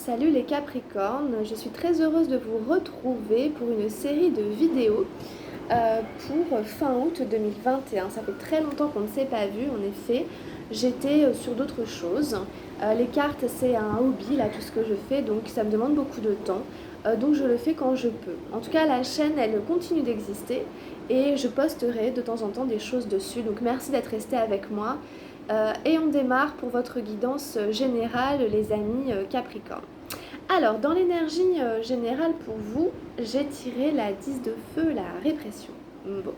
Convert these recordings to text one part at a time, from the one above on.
Salut les Capricornes, je suis très heureuse de vous retrouver pour une série de vidéos pour fin août 2021. Ça fait très longtemps qu'on ne s'est pas vu, en effet. J'étais sur d'autres choses. Les cartes, c'est un hobby, là, tout ce que je fais, donc ça me demande beaucoup de temps. Donc je le fais quand je peux. En tout cas, la chaîne, elle continue d'exister et je posterai de temps en temps des choses dessus. Donc merci d'être resté avec moi. Et on démarre pour votre guidance générale, les amis Capricorne. Alors, dans l'énergie générale pour vous, j'ai tiré la 10 de feu, la répression. Bon,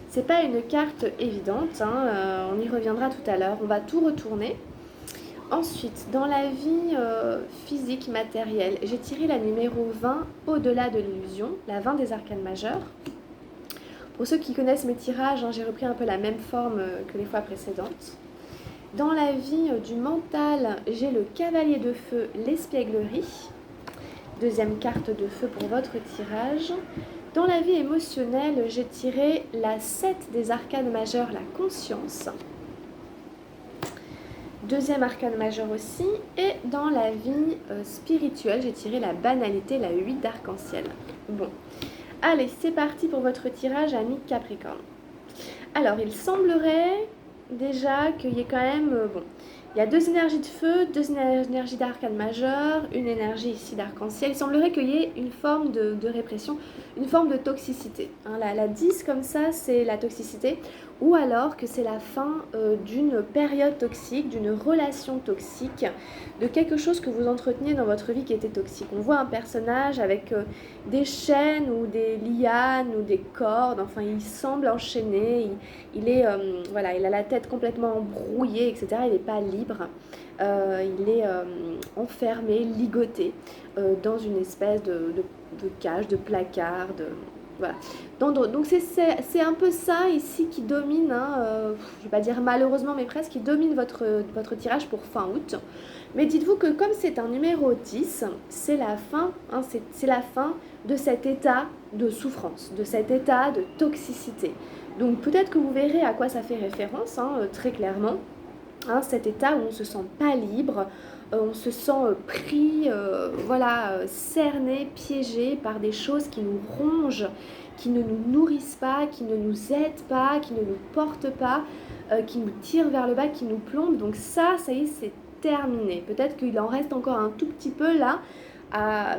c'est pas une carte évidente, hein, on y reviendra tout à l'heure. On va tout retourner. Ensuite, dans la vie physique, matérielle, j'ai tiré la numéro 20, au-delà de l'illusion, la 20 des arcanes majeurs. Pour ceux qui connaissent mes tirages, hein, j'ai repris un peu la même forme que les fois précédentes. Dans la vie du mental, j'ai le cavalier de feu, l'espièglerie. Deuxième carte de feu pour votre tirage. Dans la vie émotionnelle, j'ai tiré la 7 des arcanes majeures, la conscience. Deuxième arcane majeure aussi. Et dans la vie spirituelle, j'ai tiré la banalité, la 8 d'arc-en-ciel. Bon, allez, c'est parti pour votre tirage, amis Capricorne. Alors, il semblerait déjà qu'il y ait quand même, bon, il y a deux énergies de feu, deux énergies d'arcane majeur, une énergie ici d'arc-en-ciel. Il semblerait qu'il y ait une forme de répression, une forme de toxicité. Hein, la 10 comme ça, c'est la toxicité, ou alors que c'est la fin d'une période toxique, d'une relation toxique, de quelque chose que vous entreteniez dans votre vie qui était toxique. On voit un personnage avec des chaînes ou des lianes ou des cordes, enfin il semble enchaîné, il est, voilà, il a la tête complètement embrouillée, etc. Il n'est pas libre, il est enfermé, ligoté dans une espèce de cage, de placard, voilà. Donc c'est un peu ça ici qui domine, hein, je ne vais pas dire malheureusement, mais presque, qui domine votre tirage pour fin août. Mais dites-vous que comme c'est un numéro 10, c'est la fin, hein, c'est la fin de cet état de souffrance, de cet état de toxicité. Donc peut-être que vous verrez à quoi ça fait référence, hein, très clairement. Hein, cet état où on ne se sent pas libre, on se sent pris, voilà, cerné, piégé par des choses qui nous rongent, qui ne nous nourrissent pas, qui ne nous aident pas, qui ne nous portent pas, qui nous tirent vers le bas, qui nous plombent. Donc ça y est, c'est terminé. Peut-être qu'il en reste encore un tout petit peu là.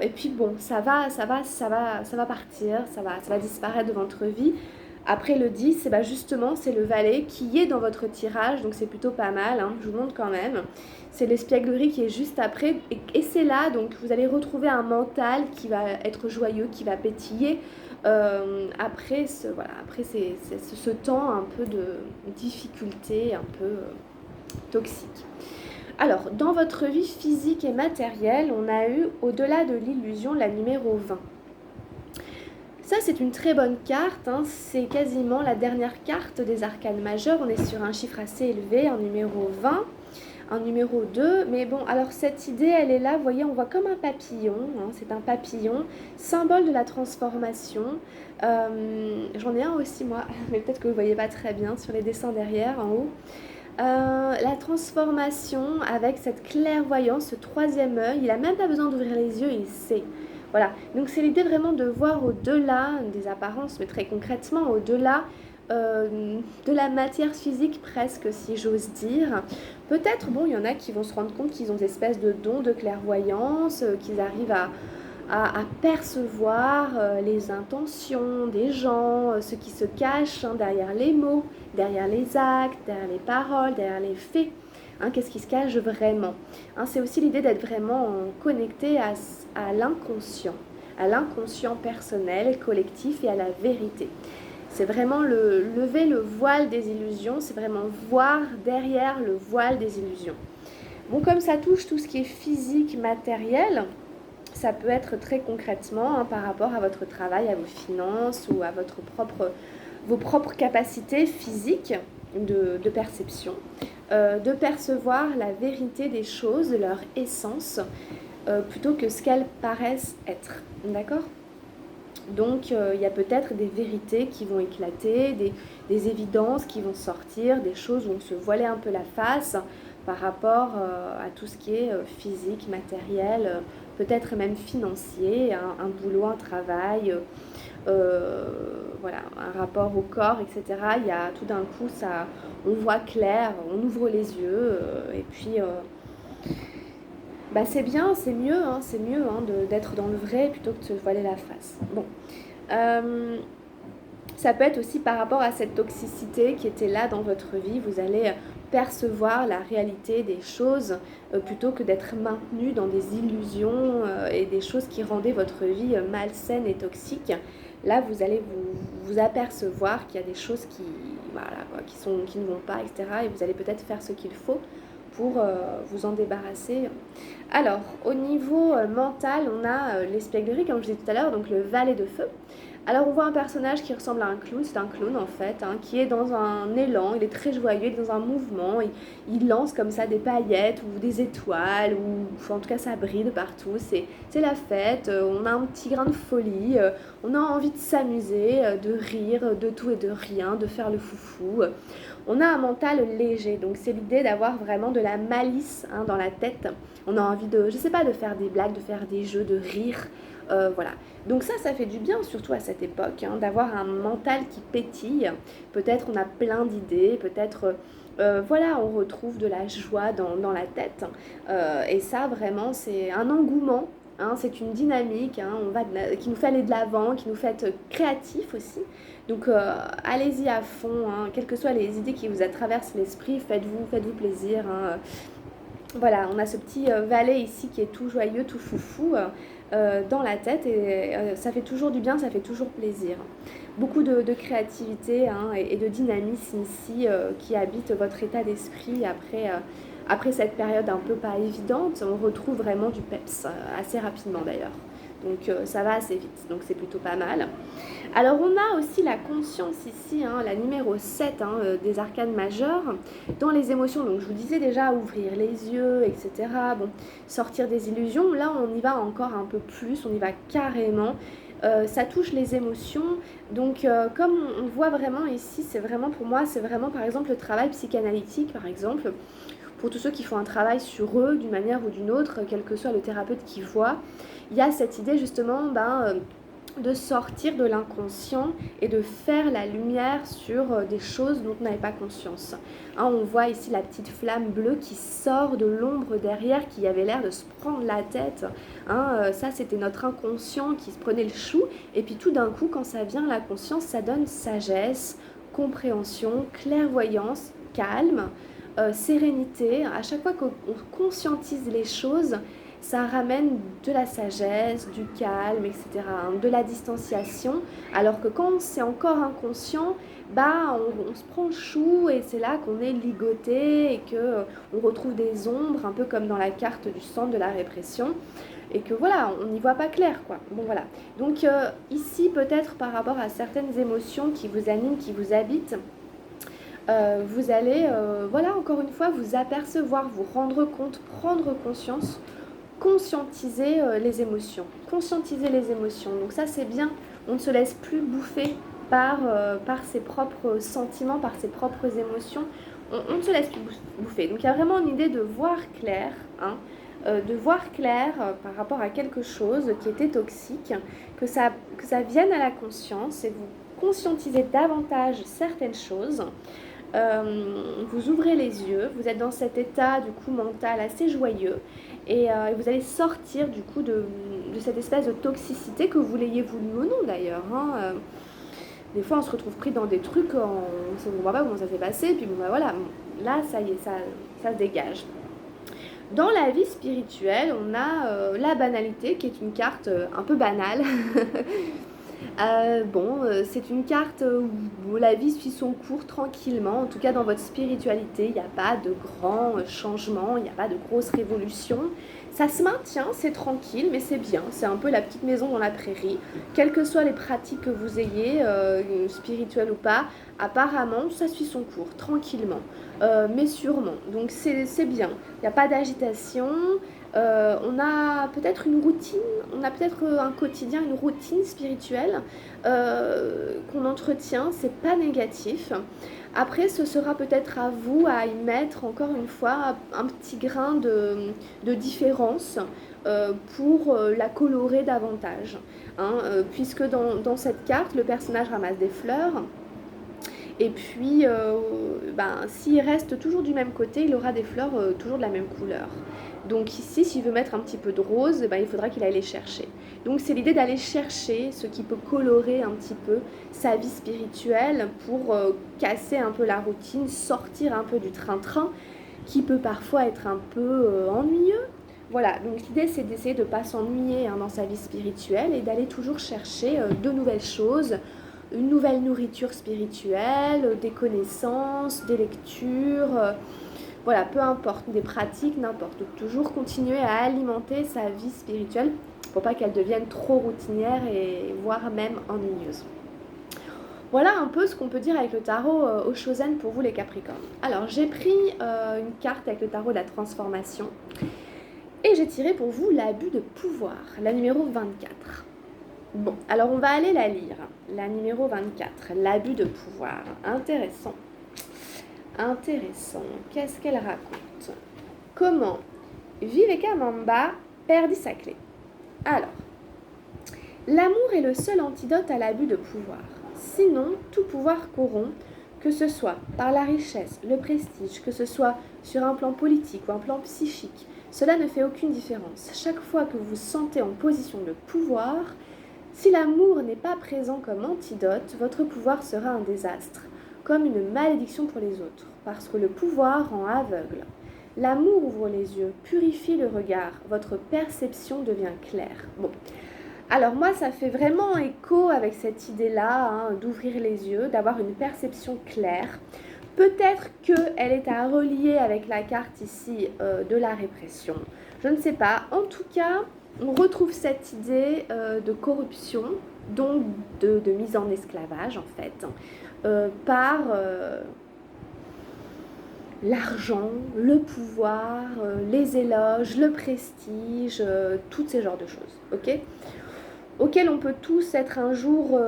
Et puis bon, ça va partir, ça va disparaître de votre vie. Après le 10, justement, c'est le valet qui est dans votre tirage, donc c'est plutôt pas mal, hein, je vous montre quand même. C'est l'espièglerie qui est juste après, et c'est là, donc vous allez retrouver un mental qui va être joyeux, qui va pétiller, après ce temps un peu de difficulté, un peu toxique. Alors, dans votre vie physique et matérielle, on a eu, au-delà de l'illusion, la numéro 20. Ça, c'est une très bonne carte, hein. C'est quasiment la dernière carte des arcanes majeures. On est sur un chiffre assez élevé, un numéro 20, un numéro 2. Mais bon, alors cette idée, elle est là, vous voyez, on voit comme un papillon, hein. C'est un papillon, symbole de la transformation. J'en ai un aussi, moi, mais peut-être que vous ne voyez pas très bien sur les dessins derrière, en haut. La transformation avec cette clairvoyance, ce troisième œil, il n'a même pas besoin d'ouvrir les yeux, il sait. Voilà, donc c'est l'idée vraiment de voir au-delà des apparences, mais très concrètement au-delà de la matière physique presque, si j'ose dire. Peut-être, bon, il y en a qui vont se rendre compte qu'ils ont des espèces de dons de clairvoyance, qu'ils arrivent à percevoir les intentions des gens, ce qui se cache, hein, derrière les mots, derrière les actes, derrière les paroles, derrière les faits. Hein, qu'est-ce qui se cache vraiment, hein, c'est aussi l'idée d'être vraiment connecté à l'inconscient personnel, collectif et à la vérité. C'est vraiment lever le voile des illusions, c'est vraiment voir derrière le voile des illusions. Bon, comme ça touche tout ce qui est physique, matériel, ça peut être très concrètement, hein, par rapport à votre travail, à vos finances ou à vos propres capacités physiques de perception, de percevoir la vérité des choses, leur essence, plutôt que ce qu'elles paraissent être. D'accord ? Donc il y a peut-être des vérités qui vont éclater, des évidences qui vont sortir, des choses où on se voilait un peu la face, par rapport à tout ce qui est physique, matériel, peut-être même financier, un boulot, un travail, voilà, un rapport au corps, etc. Il y a tout d'un coup, ça, on voit clair, on ouvre les yeux, et puis bah, c'est mieux hein, d'être dans le vrai plutôt que de se voiler la face. Bon. Euh, Ça peut être aussi par rapport à cette toxicité qui était là dans votre vie. Vous allez percevoir la réalité des choses plutôt que d'être maintenu dans des illusions et des choses qui rendaient votre vie malsaine et toxique. Là, vous allez vous apercevoir qu'il y a des choses qui, voilà, quoi, qui ne vont pas, etc. Et vous allez peut-être faire ce qu'il faut pour vous en débarrasser. Alors, au niveau mental, on a l'espièglerie, comme je disais tout à l'heure, donc le valet de feu. Alors on voit un personnage qui ressemble à un clown, c'est un clown en fait, hein, qui est dans un élan, il est très joyeux, il est dans un mouvement, il lance comme ça des paillettes ou des étoiles, ou en tout cas ça brille de partout, c'est la fête, on a un petit grain de folie, on a envie de s'amuser, de rire de tout et de rien, de faire le foufou. On a un mental léger, donc c'est l'idée d'avoir vraiment de la malice hein, dans la tête. On a envie de, je sais pas, de faire des blagues, de faire des jeux, de rire, voilà. Donc ça fait du bien, surtout à cette époque, hein, d'avoir un mental qui pétille. Peut-être on a plein d'idées, peut-être voilà, on retrouve de la joie dans la tête. Et ça, vraiment, c'est un engouement. Hein, c'est une dynamique hein, qui nous fait aller de l'avant, qui nous fait être créatifs aussi. Donc allez-y à fond, hein, quelles que soient les idées qui vous traversent l'esprit, faites-vous plaisir. Hein. Voilà, on a ce petit valet ici qui est tout joyeux, tout foufou dans la tête et ça fait toujours du bien, ça fait toujours plaisir. Beaucoup de créativité hein, et de dynamisme ici qui habite votre état d'esprit après cette période un peu pas évidente. On retrouve vraiment du peps assez rapidement d'ailleurs. Donc ça va assez vite, donc c'est plutôt pas mal. Alors on a aussi la conscience ici, hein, la numéro 7 hein, des arcanes majeures, dans les émotions. Donc je vous disais déjà ouvrir les yeux, etc. Bon, sortir des illusions, là on y va encore un peu plus, on y va carrément. Ça touche les émotions, donc comme on voit vraiment ici, c'est vraiment pour moi, c'est vraiment par exemple le travail psychanalytique par exemple, pour tous ceux qui font un travail sur eux d'une manière ou d'une autre, quel que soit le thérapeute qui voit, il y a cette idée justement de sortir de l'inconscient et de faire la lumière sur des choses dont on n'avait pas conscience. Hein, on voit ici la petite flamme bleue qui sort de l'ombre derrière, qui avait l'air de se prendre la tête. Hein, ça, c'était notre inconscient qui se prenait le chou. Et puis tout d'un coup, quand ça vient, la conscience, ça donne sagesse, compréhension, clairvoyance, calme, sérénité. À chaque fois qu'on conscientise les choses, ça ramène de la sagesse, du calme, etc., hein, de la distanciation, alors que quand c'est encore inconscient, bah on se prend le chou et c'est là qu'on est ligoté et qu'on retrouve des ombres, un peu comme dans la carte du centre de la répression, et que voilà, on n'y voit pas clair, quoi. Bon voilà. Donc ici, peut-être par rapport à certaines émotions qui vous animent, qui vous habitent, vous allez, voilà, encore une fois, vous apercevoir, vous rendre compte, prendre conscience, conscientiser les émotions. Conscientiser les émotions. Donc ça, c'est bien. On ne se laisse plus bouffer par ses propres sentiments, par ses propres émotions. On ne se laisse plus bouffer. Donc il y a vraiment une idée de voir clair, hein, par rapport à quelque chose qui était toxique, que ça vienne à la conscience et vous conscientisez davantage certaines choses. Vous ouvrez les yeux, vous êtes dans cet état du coup mental assez joyeux et vous allez sortir du coup de cette espèce de toxicité, que vous l'ayez voulu ou non d'ailleurs. Hein. Des fois on se retrouve pris dans des trucs, on ne voit pas comment ça s'est passé, puis bon bah voilà, là ça y est, ça se dégage. Dans la vie spirituelle, on a la banalité qui est une carte un peu banale. C'est une carte où la vie suit son cours tranquillement. En tout cas, dans votre spiritualité, il n'y a pas de grands changements, il n'y a pas de grosses révolutions. Ça se maintient, c'est tranquille, mais c'est bien. C'est un peu la petite maison dans la prairie. Quelles que soient les pratiques que vous ayez, spirituelles ou pas, apparemment, ça suit son cours tranquillement, mais sûrement. Donc c'est bien. Il n'y a pas d'agitation. On a peut-être une routine, on a peut-être un quotidien, une routine spirituelle qu'on entretient, c'est pas négatif. Après, ce sera peut-être à vous à y mettre encore une fois un petit grain de différence pour la colorer davantage. Hein, puisque dans cette carte, le personnage ramasse des fleurs. Et puis, s'il reste toujours du même côté, il aura des fleurs toujours de la même couleur. Donc ici, s'il veut mettre un petit peu de rose, il faudra qu'il aille les chercher. Donc c'est l'idée d'aller chercher ce qui peut colorer un petit peu sa vie spirituelle pour casser un peu la routine, sortir un peu du train-train qui peut parfois être un peu ennuyeux. Voilà, donc l'idée c'est d'essayer de ne pas s'ennuyer dans sa vie spirituelle et d'aller toujours chercher de nouvelles choses, une nouvelle nourriture spirituelle, des connaissances, des lectures, voilà, peu importe, des pratiques, n'importe. Donc toujours continuer à alimenter sa vie spirituelle pour pas qu'elle devienne trop routinière et voire même ennuyeuse. Voilà un peu ce qu'on peut dire avec le tarot au Shosen pour vous les Capricornes. Alors j'ai pris une carte avec le tarot de la transformation et j'ai tiré pour vous l'abus de pouvoir, la numéro 24. Bon, alors on va aller la lire. La numéro 24, l'abus de pouvoir. Intéressant. Intéressant. Qu'est-ce qu'elle raconte? Comment Vivekananda perdit sa clé. Alors, l'amour est le seul antidote à l'abus de pouvoir. Sinon, tout pouvoir corrompt, que ce soit par la richesse, le prestige, que ce soit sur un plan politique ou un plan psychique. Cela ne fait aucune différence. Chaque fois que vous vous sentez en position de pouvoir, si l'amour n'est pas présent comme antidote, votre pouvoir sera un désastre, comme une malédiction pour les autres, parce que le pouvoir rend aveugle. L'amour ouvre les yeux, purifie le regard, votre perception devient claire. Bon, alors moi ça fait vraiment écho avec cette idée-là, d'ouvrir les yeux, d'avoir une perception claire. Peut-être qu'elle est à relier avec la carte ici de la répression, je ne sais pas. En tout cas, on retrouve cette idée de corruption, donc de mise en esclavage en fait, par l'argent, le pouvoir, les éloges, le prestige, tous ces genres de choses, ok, auxquelles on peut tous être un jour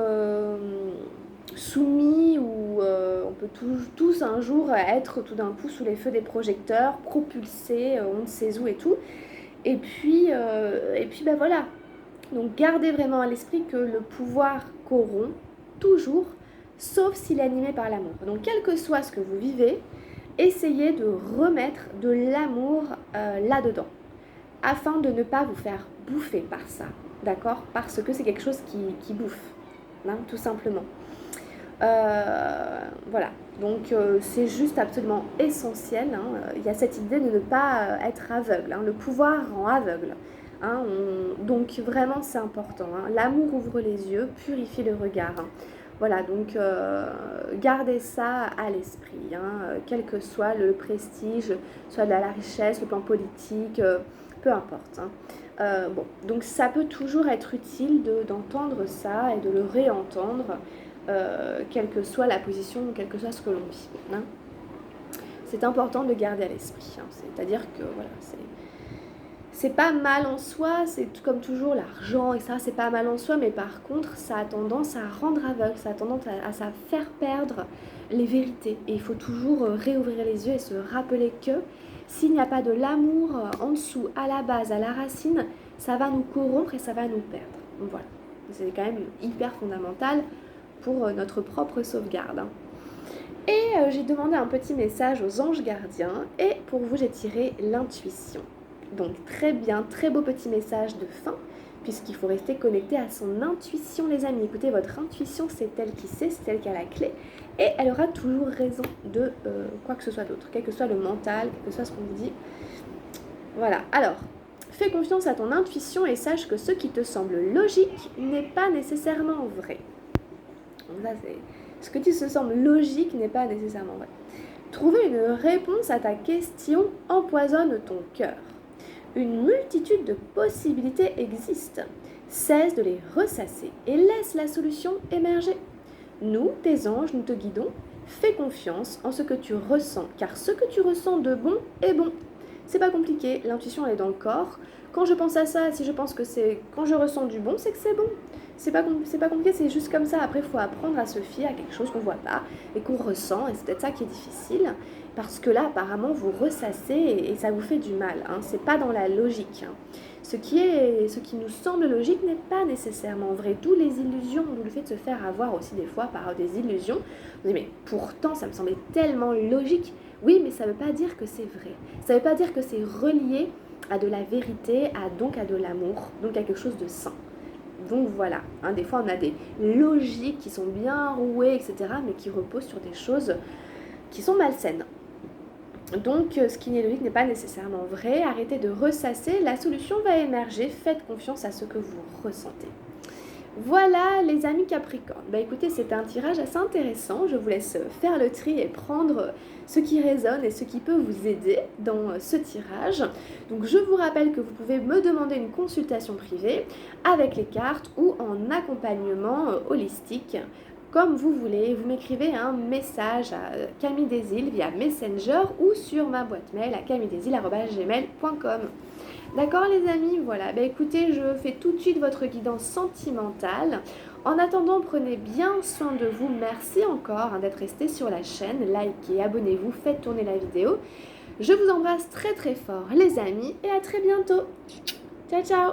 soumis ou on peut tous un jour être tout d'un coup sous les feux des projecteurs, propulsés on ne sait où et tout. Et puis voilà. Donc gardez vraiment à l'esprit que le pouvoir corrompt toujours, sauf s'il est animé par l'amour. Donc quel que soit ce que vous vivez, essayez de remettre de l'amour là-dedans, afin de ne pas vous faire bouffer par ça, d'accord? Parce que c'est quelque chose qui bouffe, tout simplement. Voilà, donc c'est juste absolument essentiel. Il y a cette idée de ne pas être aveugle. Le pouvoir rend aveugle. Donc vraiment c'est important. L'amour ouvre les yeux, purifie le regard. Voilà, donc gardez ça à l'esprit. Quel que soit le prestige, soit de la richesse, le plan politique, peu importe. Bon, donc ça peut toujours être utile d'entendre ça et de le réentendre. Quelle que soit la position, quel que soit ce que l'on vit. C'est important de garder à l'esprit. C'est-à-dire que voilà, c'est pas mal en soi, c'est comme toujours l'argent, etc. C'est pas mal en soi, mais par contre, ça a tendance à rendre aveugle, ça a tendance à faire perdre les vérités. Et il faut toujours réouvrir les yeux et se rappeler que s'il n'y a pas de l'amour en dessous, à la base, à la racine, ça va nous corrompre et ça va nous perdre. Donc voilà, c'est quand même hyper fondamental pour notre propre sauvegarde. Et j'ai demandé un petit message aux anges gardiens et pour vous j'ai tiré l'intuition. Donc très bien, très beau petit message de fin puisqu'il faut rester connecté à son intuition les amis. Écoutez, votre intuition c'est elle qui sait, c'est elle qui a la clé et elle aura toujours raison de quoi que ce soit d'autre, quel que soit le mental, quel que soit ce qu'on vous dit. Voilà, alors fais confiance à ton intuition et sache que ce qui te semble logique n'est pas nécessairement vrai. Donc ça, ce qui te semble logique n'est pas nécessairement vrai. Trouver une réponse à ta question empoisonne ton cœur. Une multitude de possibilités existent. Cesse de les ressasser et laisse la solution émerger. Nous, tes anges, nous te guidons. Fais confiance en ce que tu ressens, car ce que tu ressens de bon est bon. C'est pas compliqué, l'intuition elle est dans le corps. Quand je pense à ça, si je pense que c'est... Quand je ressens du bon, c'est que c'est bon. C'est pas compliqué, c'est juste comme ça. Après, il faut apprendre à se fier à quelque chose qu'on voit pas et qu'on ressent. Et c'est peut-être ça qui est difficile. Parce que là, apparemment, vous ressassez et ça vous fait du mal. Hein. C'est pas dans la logique. Hein. Ce qui nous semble logique n'est pas nécessairement vrai. D'où les illusions, d'où le fait de se faire avoir aussi des fois par des illusions. Vous dites, mais pourtant, ça me semblait tellement logique. Oui, mais ça ne veut pas dire que c'est vrai. Ça ne veut pas dire que c'est relié à de la vérité, donc à de l'amour, donc à quelque chose de sain. Donc voilà, hein, des fois on a des logiques qui sont bien rouées, etc., mais qui reposent sur des choses qui sont malsaines. Donc ce qui est logique n'est pas nécessairement vrai, arrêtez de ressasser, la solution va émerger, faites confiance à ce que vous ressentez. Voilà les amis Capricorne. Bah écoutez, c'est un tirage assez intéressant. Je vous laisse faire le tri et prendre ce qui résonne et ce qui peut vous aider dans ce tirage. Donc je vous rappelle que vous pouvez me demander une consultation privée avec les cartes ou en accompagnement holistique. Comme vous voulez, vous m'écrivez un message à Camille Desilles via Messenger ou sur ma boîte mail à camilledesilles@gmail.com. D'accord les amis, voilà, bah écoutez, je fais tout de suite votre guidance sentimentale. En attendant, prenez bien soin de vous. Merci encore d'être resté sur la chaîne. Likez, abonnez-vous, faites tourner la vidéo. Je vous embrasse très très fort les amis et à très bientôt. Ciao ciao.